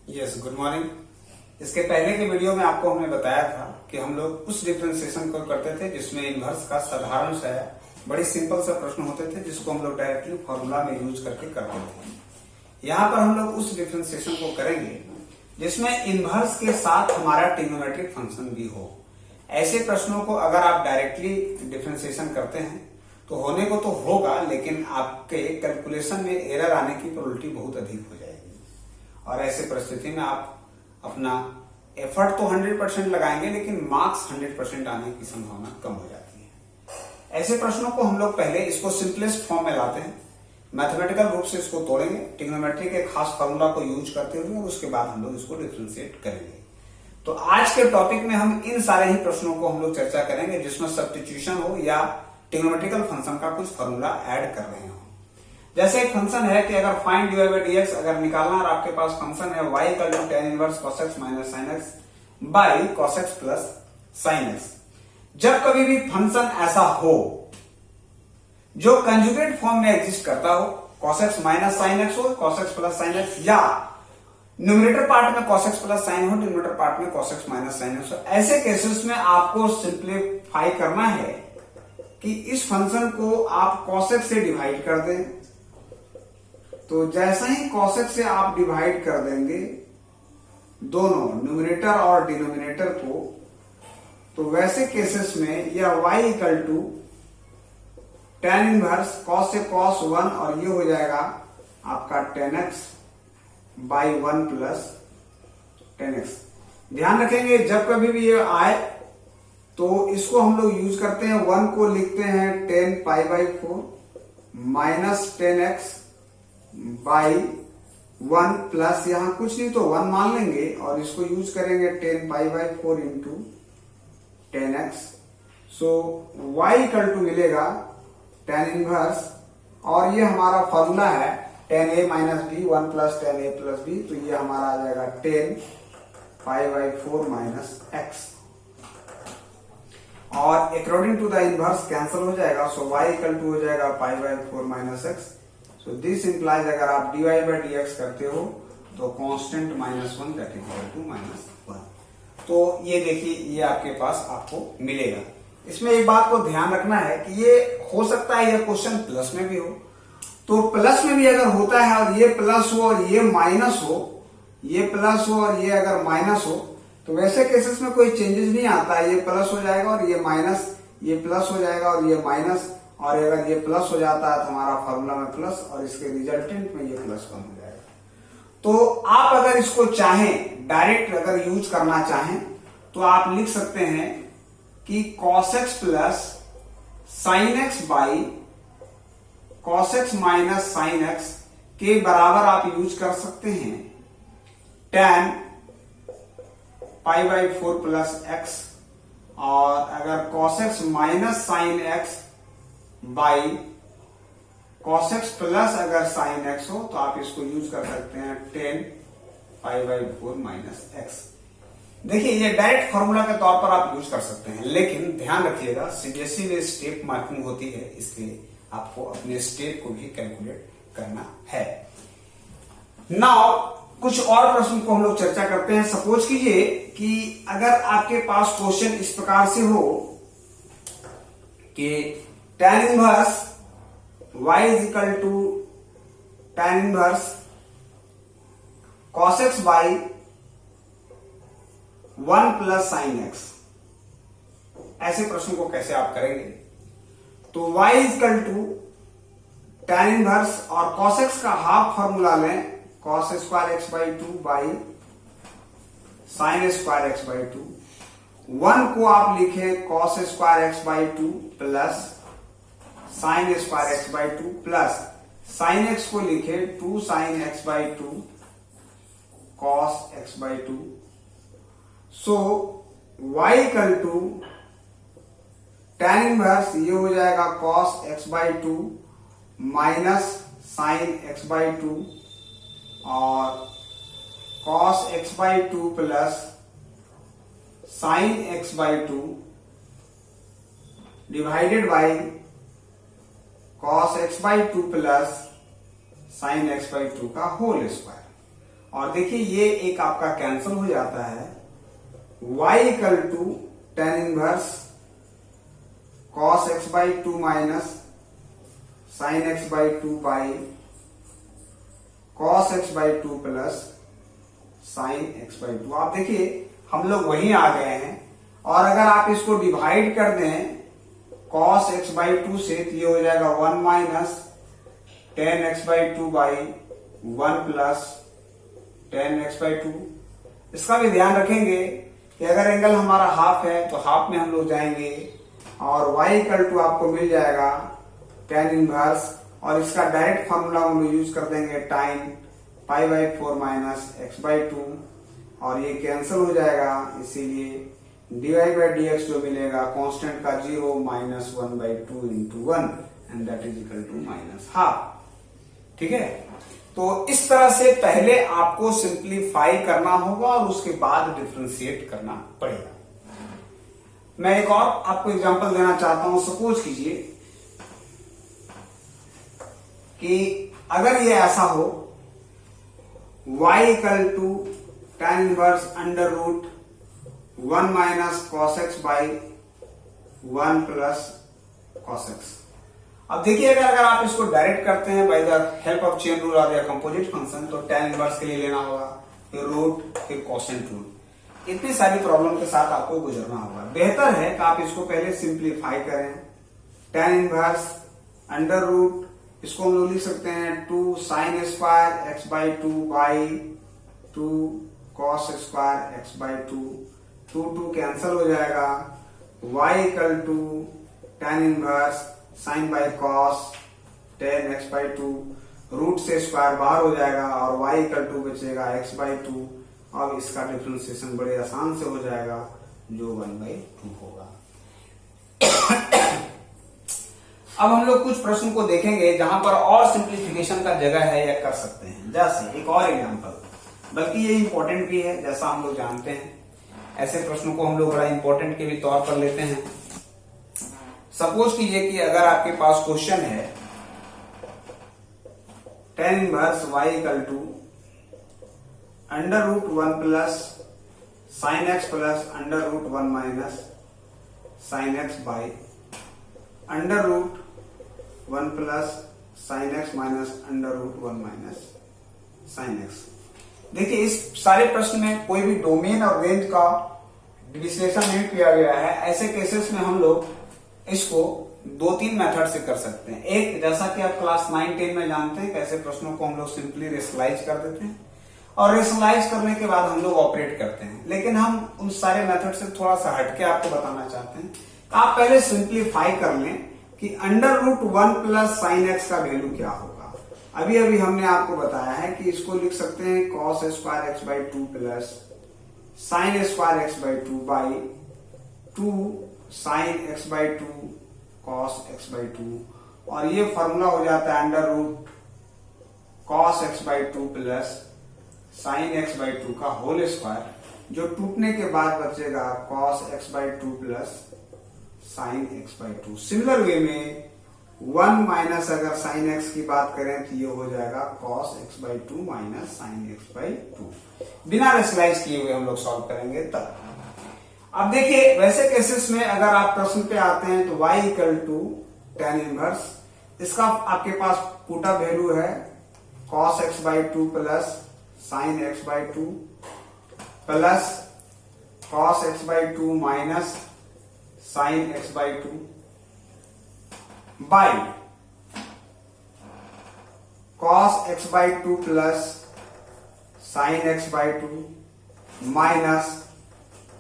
Yes, good morning. इसके पहले के वीडियो में आपको हमने बताया था कि हम लोग उस डिफरेंशिएशन को करते थे जिसमें इनवर्स का साधारण सा बड़ी सिंपल सा प्रश्न होते थे जिसको हम लोग डायरेक्टली फॉर्मूला में यूज करके करते थे। यहाँ पर हम लोग उस डिफरेंशिएशन को करेंगे जिसमें इनवर्स के साथ हमारा ट्रिग्नोमेट्रिक फंक्शन भी हो। ऐसे प्रश्नों को अगर आप डायरेक्टली डिफरेंशिएशन करते हैं तो होने को तो होगा, लेकिन आपके कैलकुलेशन में एरर आने की प्रोबेबिलिटी बहुत अधिक हो जाएगी और ऐसे परिस्थिति में आप अपना एफर्ट तो 100% लगाएंगे लेकिन मार्क्स 100% आने की संभावना कम हो जाती है। ऐसे प्रश्नों को हम लोग पहले इसको सिंपलेस्ट फॉर्म में लाते हैं, मैथमेटिकल रूप से इसको तोड़ेंगे, ट्रिग्नोमेट्री के खास फॉर्मूला को यूज करते हुए, और उसके बाद हम लोग इसको डिफरेंशिएट करेंगे। तो आज के टॉपिक में हम इन सारे ही प्रश्नों को हम लोग चर्चा करेंगे जिसमें सब्स्टिट्यूशन हो या ट्रिग्नोमेट्रिकल फंक्शन का कुछ फॉर्मूला ऐड कर रहे हो। जैसे एक फंक्शन है कि अगर फाइंड dy by dx अगर निकालना और आपके पास फंक्शन है y equal to tan inverse cos x minus sin x by cos x plus sin x। जब कभी भी फंक्शन ऐसा हो जो कंजुगेट फॉर्म में एग्जिस्ट करता हो, cos x minus sin x हो, cos x plus sin x, या न्यूमरेटर पार्ट में cos x प्लस sin हो, डिनोमिनेटर पार्ट में cos x minus sin x हो, ऐसे केसेस में आपको सिंप्लीफाई करना है कि इस फंक्शन को आप cos x से डिवाइड कर दें। तो जैसे ही cos x से आप डिवाइड कर देंगे दोनों न्यूमरेटर और डिनोमिनेटर को, तो वैसे केसेस में यह y equal to tan inverse cos से cos 1 और ये हो जाएगा आपका tan x by 1 plus tan x। ध्यान रखेंगे जब कभी भी ये आए तो इसको हम लोग यूज करते हैं, 1 को लिखते हैं tan pi by 4 minus tan x by 1 plus, यहां कुछ नहीं तो 1 मान लेंगे और इसको यूज करेंगे tan pi by 4 into tan x। So y equal to मिलेगा tan इनवर्स, और ये हमारा फॉर्मूला है tan a minus b 1 plus tan a plus b, तो ये हमारा आ जाएगा tan pi by 4 minus x, और according to the inverse cancel हो जाएगा। सो y इक्वल टू हो जाएगा pi by 4 minus x। So this implies अगर आप dy बाई dx करते हो तो constant minus 1 that equal to minus 1। तो ये देखिए ये आपके पास आपको मिलेगा। इसमें एक बात को ध्यान रखना है कि ये हो सकता है यह क्वेश्चन प्लस में भी हो, तो प्लस में भी अगर होता है और ये प्लस हो और ये माइनस हो, ये प्लस हो और ये अगर माइनस हो, तो वैसे केसेस में कोई चेंजेस नहीं आता है। ये प्लस हो जाएगा और ये माइनस, ये प्लस हो जाएगा और ये माइनस, और अगर ये प्लस हो जाता है तो हमारा फॉर्मूला में प्लस और इसके रिजल्टेंट में ये प्लस 1 हो जाएगा। तो आप अगर इसको चाहें डायरेक्ट अगर यूज करना चाहें तो आप लिख सकते हैं कि cos x plus sin x by cos x minus sin x के बराबर आप यूज कर सकते हैं tan pi by 4 plus x, और अगर cos x minus sin x by cos x plus अगर sin x हो तो आप इसको यूज कर सकते हैं tan pi by 4 minus x। देखिए ये डायरेक्ट फॉर्मूला के तौर पर आप यूज कर सकते हैं, लेकिन ध्यान रखिएगा सीबीएसई में स्टेप मार्किंग होती है, इसलिए आपको अपने स्टेप को भी कैलकुलेट करना है। नाउ कुछ और प्रश्न को हम लोग चर्चा करते हैं। सपोज कीजिए कि अगर आपके पास क्वेश्चन इस प्रकार से हो कि tan inverse y is equal to tan inverse cos x by 1 plus sin x। ऐसे प्रश्न को कैसे आप करेंगे? तो y is equal to tan inverse और cos x का हाफ फॉर्मूला लें, cos square x by 2 by sin square x by 2। 1 को आप लिखे cos square x by 2 plus sin square x by 2 plus sin x को लिखे 2 sin x by 2 cos x by 2। So y equal to tan inverse ये हो जाएगा cos x by 2 minus sin x by 2 और cos x by 2 plus sin x by 2 divided by cos x by 2 plus sin x by 2 का whole square. और देखिए ये एक आपका कैंसिल हो जाता है, y equal to tan inverse cos x by 2 minus sin x by 2 by cos x by 2 plus sin x by 2। आप देखिए हम लोग वहीं आ गए हैं, और अगर आप इसको डिवाइड कर दें cos x बाई 2 से, तो ये हो जाएगा 1 minus ten x by 2 by 1 plus ten x by 2। इसका भी ध्यान रखेंगे कि अगर एंगल हमारा हाफ है तो हाफ में हम लोग जाएंगे, और y इक्वल टू आपको मिल जाएगा टेन इनवर्स, और इसका डायरेक्ट फॉर्मूला हम लोग यूज कर देंगे time pi by 4 minus x by 2, और ये कैंसिल हो जाएगा, इसीलिए dy बाई dx जो मिलेगा कांस्टेंट का 0 minus 1 by 2 into 1 and that is equal to minus half. ठीक है, तो इस तरह से पहले आपको सिंप्लीफाई करना होगा और उसके बाद डिफरेंशिएट करना पड़ेगा। मैं एक और आपको एग्जांपल देना चाहता हूं। सपोज कीजिए कि अगर ये ऐसा हो, y equal to tan inverse under root 1 minus cos x by 1 plus cos x. अब देखिए अगर आप इसको डायरेक्ट करते हैं by the help of chain rule और या कंपोजिट फंक्शन, तो टेन इनवर्स के लिए लेना होगा, फिर रूट, फिर कोसेंट रूल। इतनी सारी प्रॉब्लम के साथ आपको गुजरना होगा। बेहतर है कि आप इसको पहले सिंप्लीफाई करें। टेन इनवर्स अंडर रूट, इसको हम लोग लिख सकते हैं 2 sine square x by 2 by 2 cos square x by 2, 2 cancel हो जाएगा। y equal to tan inverse sine by cos tan x by 2, root से स्क्वायर बाहर हो जाएगा और y इक्वल टू बचेगा x बाई 2। अब इसका डिफरेंशिएशन बड़े आसान से हो जाएगा, जो 1 बाई 2 होगा। अब हम लोग कुछ प्रश्न को देखेंगे जहां पर और सिंप्लीफिकेशन का जगह है या कर सकते हैं। जैसे एक और एग्जांपल, बल्कि ये इंपॉर्टेंट भी है, जैसा हम लोग जानते हैं ऐसे प्रश्नों को हम लोग बड़ा इंपॉर्टेंट के भी तौर पर लेते हैं। सपोज कीजिए कि अगर आपके पास क्वेश्चन है tan inverse y equal to under root 1 plus sin x plus under root 1 minus sin x by under root 1 plus sin x minus under root 1 minus sin x. देखिए इस सारे प्रश्न में कोई भी डोमेन और रेंज का विश्लेषण नहीं किया गया है। ऐसे केसेस में हम लोग इसको 2-3 मेथड से कर सकते हैं। एक, जैसा कि आप क्लास 9-10 में जानते हैं, कैसे प्रश्नों को हम लोग सिंपली रेशनलाइज कर देते हैं, और रेशनलाइज करने के बाद हम लोग ऑपरेट करते हैं। लेकिन हम उन सारे मेथड से थोड़ा सा हटके आपको बताना चाहते हैं। आप पहले सिंप्लीफाई कर लें कि under root 1 plus sin x का वैल्यू क्या होगा। अभी अभी हमने आपको बताया है कि इसको लिख सकते हैं cos square x by 2 plus sin square x by 2 by 2 sin x by 2 cos x by 2, और ये फॉर्मूला हो जाता है under root cos x by 2 plus sin x by 2 का होल स्क्वायर, जो टूटने के बाद बचेगा cos x by 2 plus sin x by 2। Similar way में 1 माइनस अगर साइन एक्स की बात करें तो ये हो जाएगा cos x by 2 minus sin x by 2। बिना रेशनलाइज किए हुए हम लोग सॉल्व करेंगे तब। अब देखिए वैसे केसेस में अगर आप प्रश्न पे आते हैं तो y equal to tan inverse, इसका आपके पास पुट अप वैल्यू है cos x by 2 plus sin x by 2 plus cos x by 2 minus sin x by 2 by cos x by 2 plus sin x by 2 minus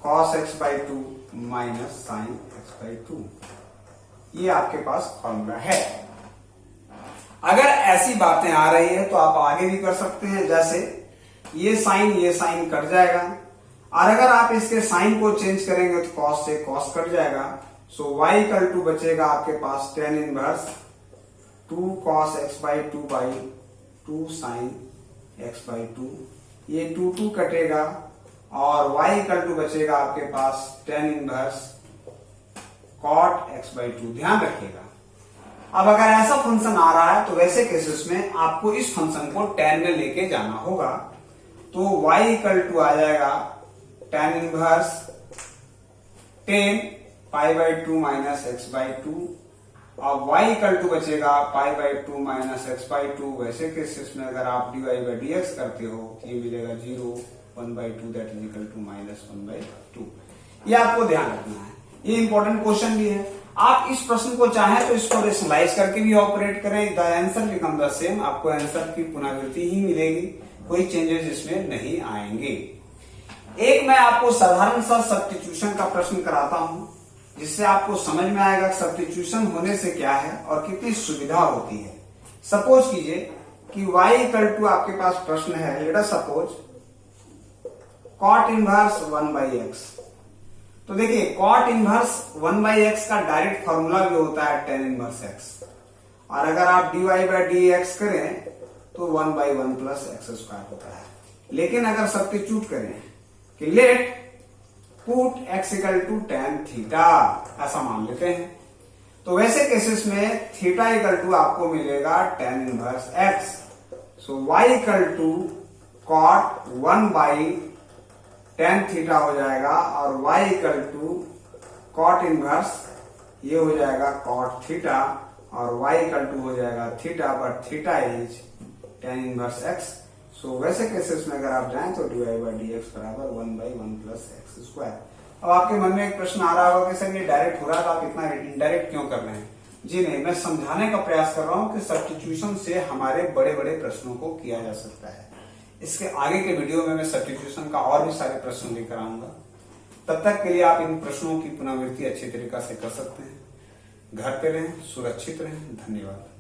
cos x by 2 minus sin x by 2। ये आपके पास formula है। अगर ऐसी बातें आ रही है तो आप आगे भी कर सकते हैं। जैसे ये साइन कट जाएगा, और अगर आप इसके साइन को चेंज करेंगे तो cos से cos कट जाएगा। सो y इक्वल टू बचेगा आपके पास tan inverse 2 cos x by 2 by 2 sine x by 2। ये 2 कटेगा और y इक्वल टू बचेगा आपके पास tan inverse cot x by 2। ध्यान रखिएगा, अब अगर ऐसा फंक्शन आ रहा है तो वैसे केसेस में आपको इस फंक्शन को tan में लेके जाना होगा। तो y इक्वल टू आ जाएगा tan inverse 10 pi by 2 minus x by 2। अब y इक्वल टू बचेगा pi by 2 minus x by 2। वैसे केसेस में अगर आप dy बाई dx करते हो तो ये मिलेगा 0 1 by 2 that is equal to minus 1 by 2। ये आपको ध्यान रखना है, ये इंपॉर्टेंट क्वेश्चन भी है। आप इस प्रश्न को चाहें तो इसको रेशनलाइज करके भी ऑपरेट करें, the answer become the same. आपको आंसर की पुनरावृत्ति ही मिलेगी, कोई चेंजेस इसमें नहीं आएंगे। एक मैं आपको साधारण सा सब्स्टिट्यूशन का प्रश्न कराता हूं, जिससे आपको समझ में आएगा सब्स्टिट्यूशन होने से क्या है और कितनी सुविधा होती है। सपोज कीजिए कि y इक्वल टू आपके पास प्रश्न है, let us suppose cot inverse 1 by x. तो देखिए cot इनवर्स 1 बाई एक्स का डायरेक्ट फॉर्मूला भी होता है tan इनवर्स x, और अगर आप dy बाई dx करें तो 1 बाई 1 प्लस एक्स स्क्वायर होता है। लेकिन अगर सब्स्टिट्यूट करें कि let put x equal to tan theta, ऐसा मान लेते हैं, तो वैसे केसेस में थीटा इक्वल टू आपको मिलेगा tan inverse x। So y equal to cot 1 by tan theta हो जाएगा, और y equal to cot inverse ये हो जाएगा cot थीटा, और y इक्वल टू हो जाएगा theta, but theta is tan inverse x। So वैसे केसेस में अगर आप जाएं तो dy बाई dx बराबर 1 बाई 1 प्लस एक्स स्क्वायर। अब आपके मन में एक प्रश्न आ रहा होगा कि सर ये डायरेक्ट हो रहा है तो आप इतना इनडायरेक्ट क्यों कर रहे हैं? जी नहीं, मैं समझाने का प्रयास कर रहा हूं कि सब्स्टिट्यूशन से हमारे बड़े बड़े प्रश्नों को किया जा सकता है। इसके आगे के वीडियो में मैं सब्स्टिट्यूशन का और भी सारे प्रश्न लेकर आऊंगा। तब तक के लिए आप इन प्रश्नों की पुनरावृत्ति अच्छी तरीके से कर सकते हैं। घर पे रहें, सुरक्षित रहें। धन्यवाद।